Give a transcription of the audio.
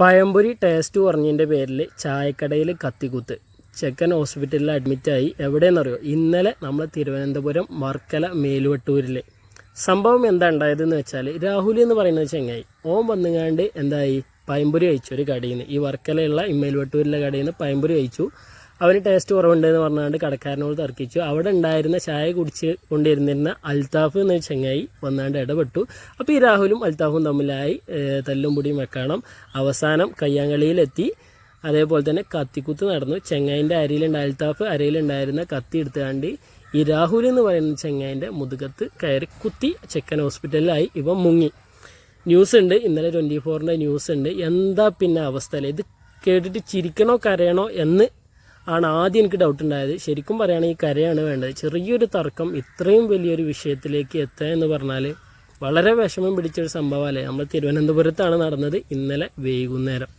പഴംപൊരി taste കുറഞ്ഞതിൻ്റെ പേരിൽ ചായക്കടയിൽ കത്തിക്കുത്ത്. ചെക്കൻ ഹോസ്പിറ്റലിൽ അഡ്മിറ്റായി. എവിടെയെന്നറിയോ? ഇന്നലെ നമ്മൾ തിരുവനന്തപുരം വർക്കല മേലുവട്ടൂരിൽ. സംഭവം എന്താ ഉണ്ടായതെന്ന് വെച്ചാൽ, രാഹുൽ എന്ന് പറയുന്നത് ചെങ്ങായി ഓൻ വന്നുകാണ്ട് എന്തായി പഴംപൊരി കഴിച്ചു ഒരു കടയിൽ നിന്ന്. ഈ വർക്കലയുള്ള മേലുവട്ടൂരിലെ കടയിൽ നിന്ന് പഴംപൊരി കഴിച്ചു. അവന് ടേസ്റ്റ് കുറവുണ്ടെന്ന് പറഞ്ഞുകൊണ്ട് കടക്കാരനോട് തർക്കിച്ചു. അവിടെ ഉണ്ടായിരുന്ന ചായ കുടിച്ച് കൊണ്ടിരുന്നിരുന്ന അൽത്താഫ് എന്ന ചെങ്ങായി വന്നാണ്ട് ഇടപെട്ടു. അപ്പോൾ ഈ രാഹുലും അൽത്താഫും തമ്മിലായി തല്ലും പൊടിയും വെക്കണം. അവസാനം കയ്യാങ്കളിയിലെത്തി. അതേപോലെ തന്നെ കത്തിക്കുത്ത് നടന്നു. ചെങ്ങായിൻ്റെ അൽത്താഫ് അരയിലുണ്ടായിരുന്ന കത്തി എടുത്തുകൊണ്ട് ഈ രാഹുൽ എന്ന് പറയുന്ന ചെങ്ങായിൻ്റെ മുതുകത്ത് കയറി കുത്തി. ചെക്കൻ ഹോസ്പിറ്റലിലായി. ഇവൻ മുങ്ങി. ന്യൂസ് ഉണ്ട്, ഇന്നലെ 24-ൻ്റെ ന്യൂസ് ഉണ്ട്. എന്താ പിന്നെ അവസ്ഥ അല്ലേ? ഇത് കേട്ടിട്ട് ചിരിക്കണോ കരയണോ എന്ന് ആണ് ആദ്യം എനിക്ക് ഡൗട്ട് ഉണ്ടായത്. ശരിക്കും പറയുകയാണെങ്കിൽ കരയാണ് വേണ്ടത്. ചെറിയൊരു തർക്കം ഇത്രയും വലിയൊരു വിഷയത്തിലേക്ക് എത്തുക എന്ന് പറഞ്ഞാൽ വളരെ വിഷമം പിടിച്ചൊരു സംഭവമല്ലേ. നമ്മൾ തിരുവനന്തപുരത്താണ് നടന്നത് ഇന്നലെ വൈകുന്നേരം.